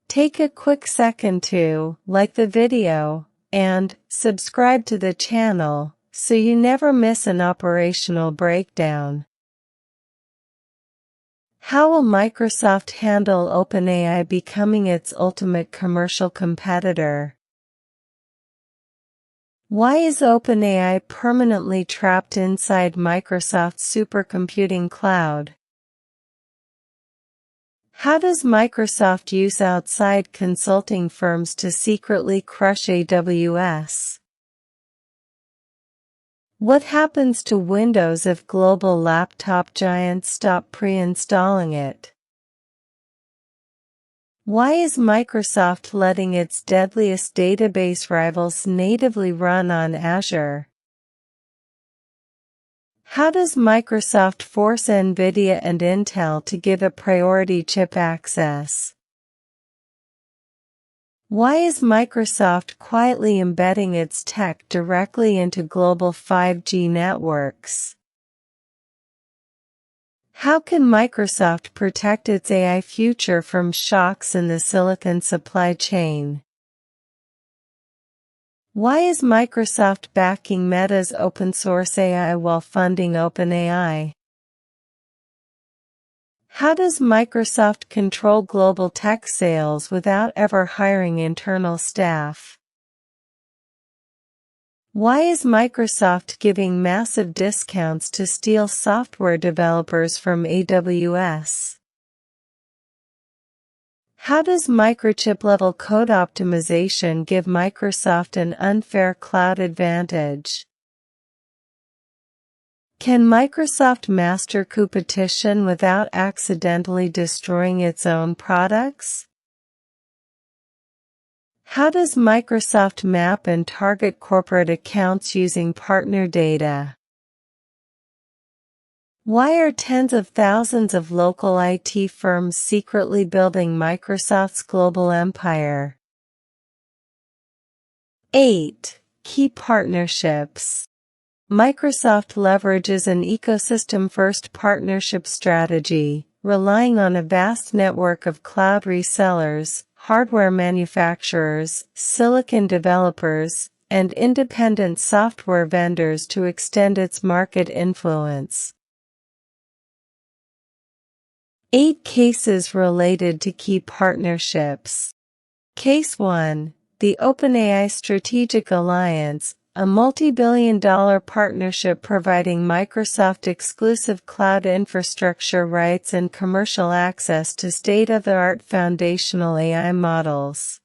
Take a quick second to like the video and subscribe to the channel so you never miss an operational breakdown. How will Microsoft handle OpenAI becoming its ultimate commercial competitor? Why is OpenAI permanently trapped inside Microsoft's supercomputing cloud? How does Microsoft use outside consulting firms to secretly crush AWS? What happens to Windows if global laptop giants stop pre-installing it? Why is Microsoft letting its Deadliest database rivals natively run on Azure? How does Microsoft force Nvidia and Intel to give it priority chip access? Why is Microsoft quietly embedding its tech directly into global 5G networks? How can Microsoft protect its AI future from shocks in the silicon supply chain? Why is Microsoft backing Meta's open-source AI while funding OpenAI? How does Microsoft control global tech sales without ever hiring internal staff? Why is Microsoft giving massive discounts to steal software developers from AWS? How does microchip-level code optimization give Microsoft an unfair cloud advantage? Can Microsoft master competition without accidentally destroying its own products? How does Microsoft map and target corporate accounts using partner data? Why are tens of thousands of local IT firms secretly building Microsoft's global empire? 8. Key partnerships. Microsoft leverages an ecosystem-first partnership strategy, relying on a vast network of cloud resellers, hardware manufacturers, silicon developers, and independent software vendors to extend its market influence. 8 cases related to key partnerships. Case 1. The OpenAI Strategic Alliance, a multi-billion-dollar partnership providing Microsoft exclusive cloud infrastructure rights and commercial access to state-of-the-art foundational AI models.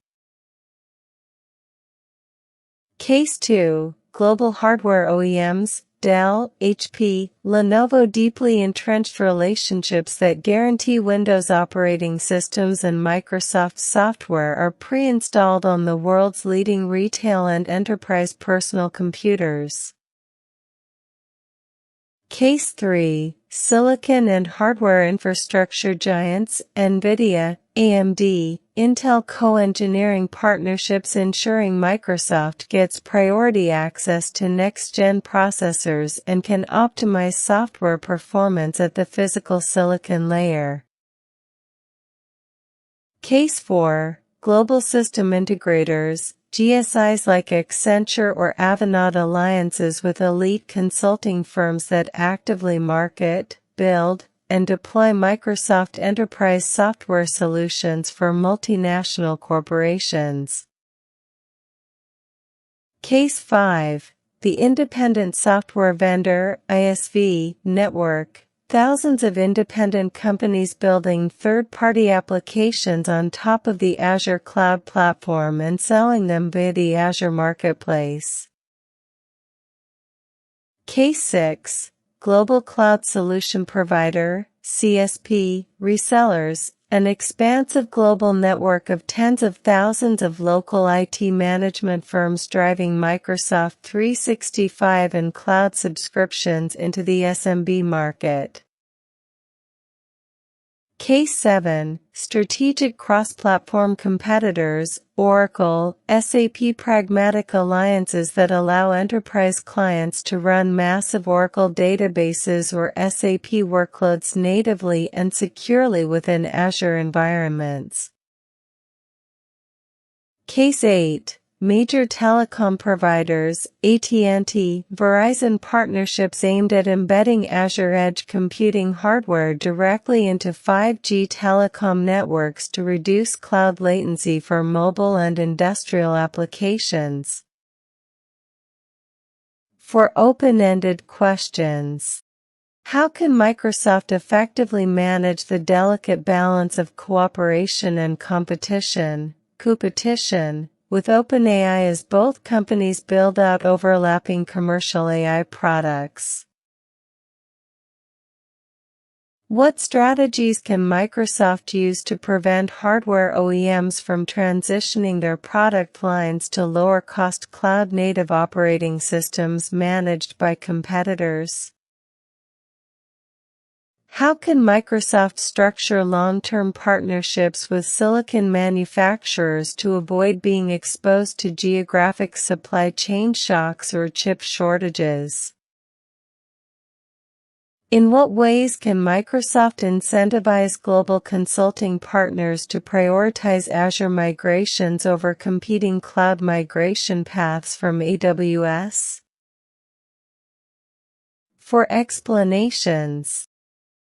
Case 2. Global hardware OEMs, Dell, HP, Lenovo deeply entrenched relationships that guarantee Windows operating systems and Microsoft software are pre-installed on the world's leading retail and enterprise personal computers. Case 3. Silicon and hardware infrastructure giants, Nvidia, AMD, Intel co-engineering partnerships ensuring Microsoft gets priority access to next-gen processors and can optimize software performance at the physical silicon layer. Case 4. Global system integrators, GSIs like Accenture or Avanade alliances with elite consulting firms that actively market, build, and deploy Microsoft enterprise software solutions for multinational corporations. Case 5. The Independent Software Vendor (ISV) Network. Thousands of independent companies building third-party applications on top of the Azure cloud platform and selling them via the Azure Marketplace. Case 6. Global Cloud Solution Provider, CSP, resellers, an expansive global network of tens of thousands of local IT management firms driving Microsoft 365 and cloud subscriptions into the SMB market. Case 7. Strategic cross-platform competitors, Oracle, SAP pragmatic alliances that allow enterprise clients to run massive Oracle databases or SAP workloads natively and securely within Azure environments. Case 8. Major telecom providers, AT&T, Verizon partnerships aimed at embedding Azure Edge computing hardware directly into 5G telecom networks to reduce cloud latency for mobile and industrial applications. For open-ended questions. How can Microsoft effectively manage the delicate balance of cooperation and competition, with OpenAI as both companies build out overlapping commercial AI products? What strategies can Microsoft use to prevent hardware OEMs from transitioning their product lines to lower-cost cloud-native operating systems managed by competitors? How can Microsoft structure long-term partnerships with silicon manufacturers to avoid being exposed to geographic supply chain shocks or chip shortages? In what ways can Microsoft incentivize global consulting partners to prioritize Azure migrations over competing cloud migration paths from AWS? For explanations.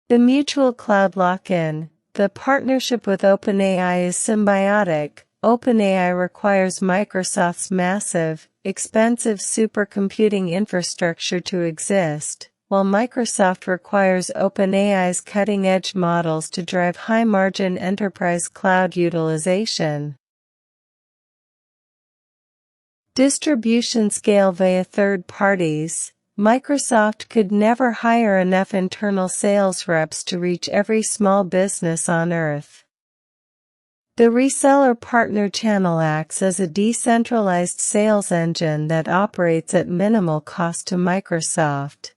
The mutual cloud lock-in. The partnership with OpenAI is symbiotic. OpenAI requires Microsoft's massive, expensive supercomputing infrastructure to exist, while Microsoft requires OpenAI's cutting-edge models to drive high-margin enterprise cloud utilization. Distribution scale via third parties. Microsoft could never hire enough internal sales reps to reach every small business on Earth. The reseller partner channel acts as a decentralized sales engine that operates at minimal cost to Microsoft.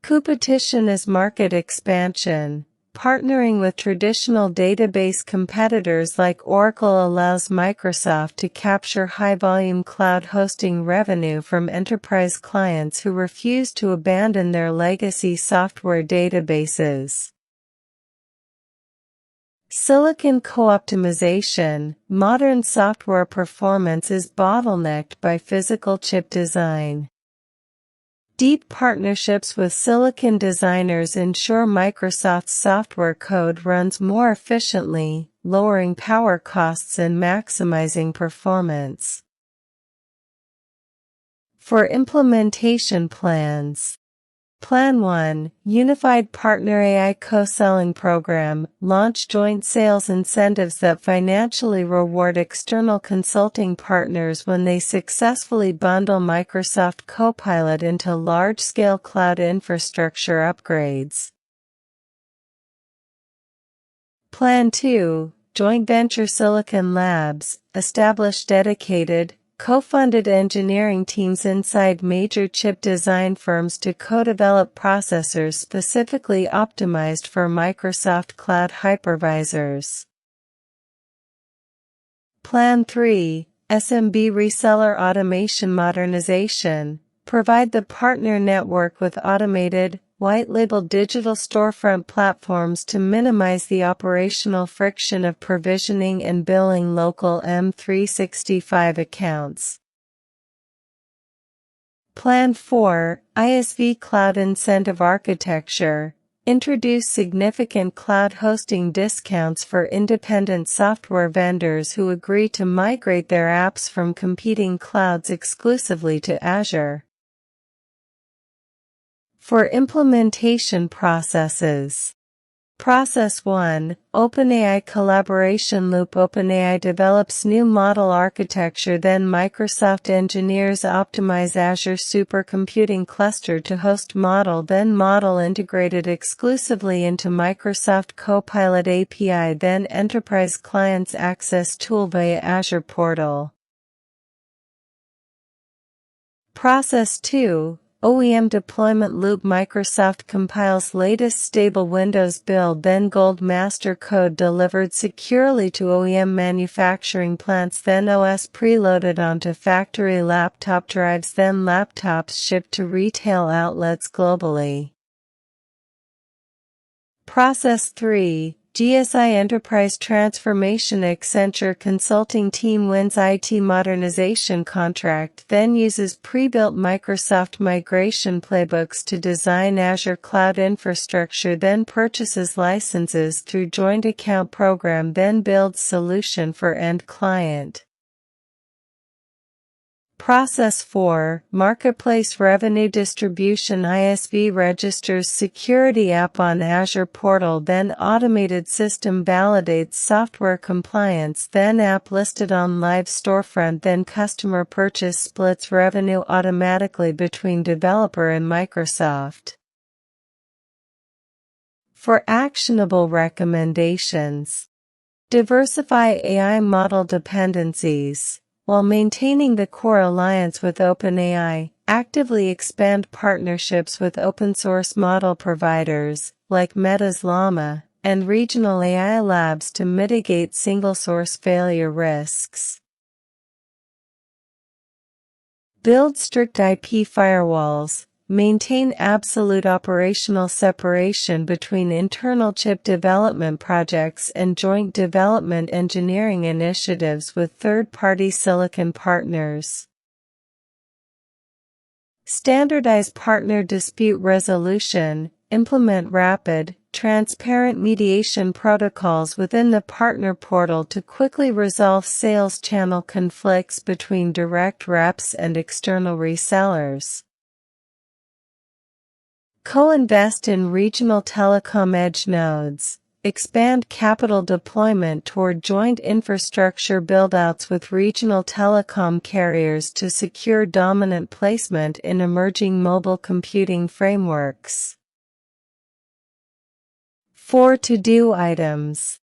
Competition is market expansion. Partnering with traditional database competitors like Oracle allows Microsoft to capture high-volume cloud hosting revenue from enterprise clients who refuse to abandon their legacy software databases. Silicon co-optimization. Modern software performance is bottlenecked by physical chip design. Deep partnerships with silicon designers ensure Microsoft's software code runs more efficiently, lowering power costs and maximizing performance. For implementation plans. Plan 1. Unified Partner AI Co-Selling Program. Launch joint sales incentives that financially reward external consulting partners when they successfully bundle Microsoft Copilot into large-scale cloud infrastructure upgrades. Plan 2. Joint venture Silicon Labs. Establish dedicated, co-funded engineering teams inside major chip design firms to co-develop processors specifically optimized for Microsoft Cloud hypervisors. Plan 3. SMB Reseller Automation Modernization. Provide the partner network with automated, white-labeled digital storefront platforms to minimize the operational friction of provisioning and billing local M365 accounts. Plan 4. ISV Cloud Incentive Architecture. Introduce significant cloud hosting discounts for independent software vendors who agree to migrate their apps from competing clouds exclusively to Azure. For implementation processes. Process 1. OpenAI Collaboration Loop. OpenAI develops new model architecture, then Microsoft engineers optimize Azure Supercomputing Cluster to host model, then model integrated exclusively into Microsoft Copilot API, then enterprise clients access tool via Azure Portal. Process 2. OEM Deployment Loop. Microsoft compiles latest stable Windows build, then Gold Master code delivered securely to OEM manufacturing plants, then OS preloaded onto factory laptop drives, then laptops shipped to retail outlets globally. Process 3. GSI Enterprise Transformation. Accenture Consulting Team wins IT modernization contract, then uses pre-built Microsoft migration playbooks to design Azure cloud infrastructure, then purchases licenses through joint account program, then builds solution for end client. Process 4, Marketplace Revenue Distribution. ISV registers security app on Azure portal, then automated system validates software compliance, then app listed on live storefront, then customer purchase splits revenue automatically between developer and Microsoft. For actionable recommendations, diversify AI model dependencies. While maintaining the core alliance with OpenAI, actively expand partnerships with open-source model providers, like Meta's Llama, and regional AI labs to mitigate single-source failure risks. Build strict IP firewalls. Maintain absolute operational separation between internal chip development projects and joint development engineering initiatives with third-party silicon partners. Standardize partner dispute resolution. Implement rapid, transparent mediation protocols within the partner portal to quickly resolve sales channel conflicts between direct reps and external resellers. Co-invest in regional telecom edge nodes. Expand capital deployment toward joint infrastructure buildouts with regional telecom carriers to secure dominant placement in emerging mobile computing frameworks. 4 to-do items.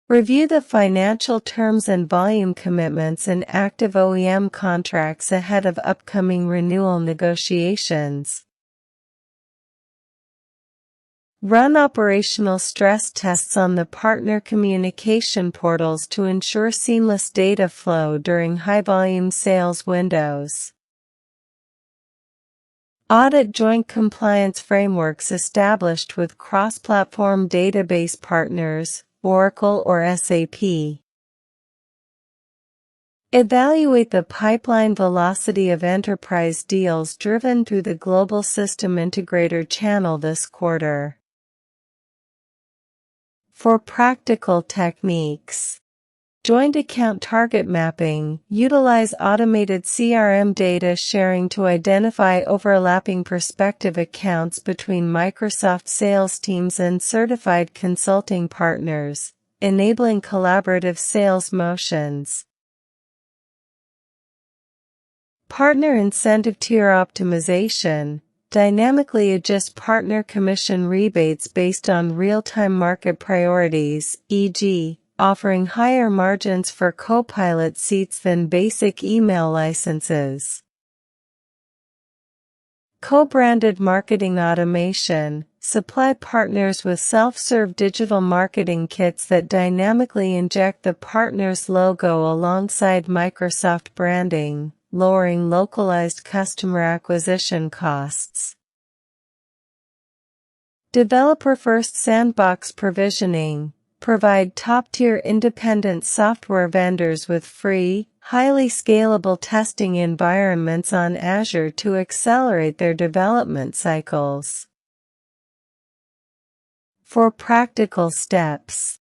Review the financial terms and volume commitments in active OEM contracts ahead of upcoming renewal negotiations. Run operational stress tests on the partner communication portals to ensure seamless data flow during high-volume sales windows. Audit joint compliance frameworks established with cross-platform database partners, Oracle or SAP. Evaluate the pipeline velocity of enterprise deals driven through the global system integrator channel this quarter. For practical techniques, joint account target mapping. Utilize automated CRM data sharing to identify overlapping prospective accounts between Microsoft sales teams and certified consulting partners, enabling collaborative sales motions. Partner incentive tier optimization. Dynamically adjust partner commission rebates based on real-time market priorities, e.g., offering higher margins for Copilot seats than basic email licenses. Co-branded marketing automation. Supply partners with self-serve digital marketing kits that dynamically inject the partner's logo alongside Microsoft branding, lowering localized customer acquisition costs. Developer-first sandbox provisioning. Provide top-tier independent software vendors with free, highly scalable testing environments on Azure to accelerate their development cycles. For practical steps.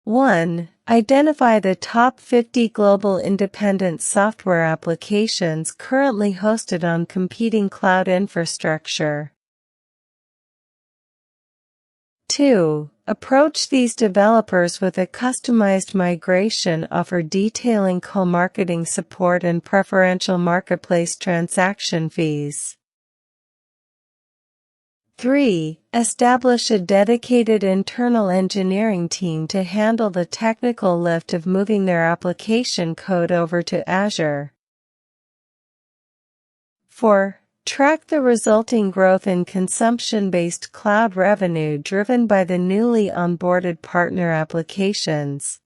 1. Identify the top 50 global independent software applications currently hosted on competing cloud infrastructure. 2. Approach these developers with a customized migration offer detailing co-marketing support and preferential marketplace transaction fees. 3. Establish a dedicated internal engineering team to handle the technical lift of moving their application code over to Azure. 4. Track the resulting growth in consumption-based cloud revenue driven by the newly onboarded partner applications.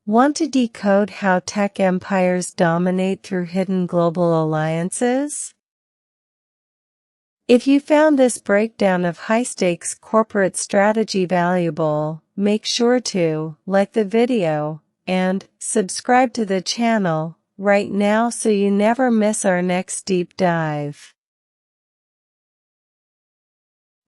Want to decode how tech empires dominate through hidden global alliances? If you found this breakdown of high-stakes corporate strategy valuable, make sure to like the video and subscribe to the channel right now so you never miss our next deep dive.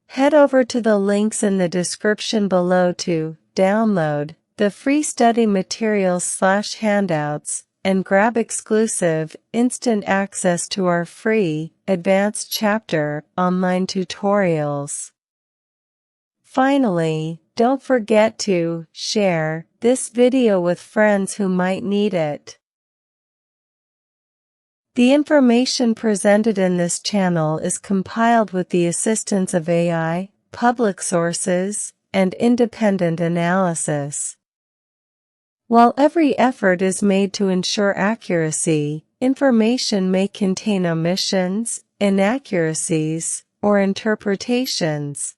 Head over to the links in the description below to download the free study materials/handouts and grab exclusive, instant access to our free, advanced chapter online tutorials. Finally, don't forget to share this video with friends who might need it. The information presented in this channel is compiled with the assistance of AI, public sources, and independent analysis. While every effort is made to ensure accuracy, information may contain omissions, inaccuracies, or interpretations.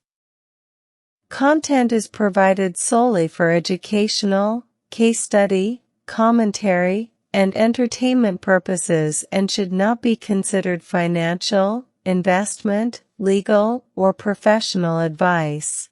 Content is provided solely for educational, case study, commentary, and entertainment purposes and should not be considered financial, investment, legal, or professional advice.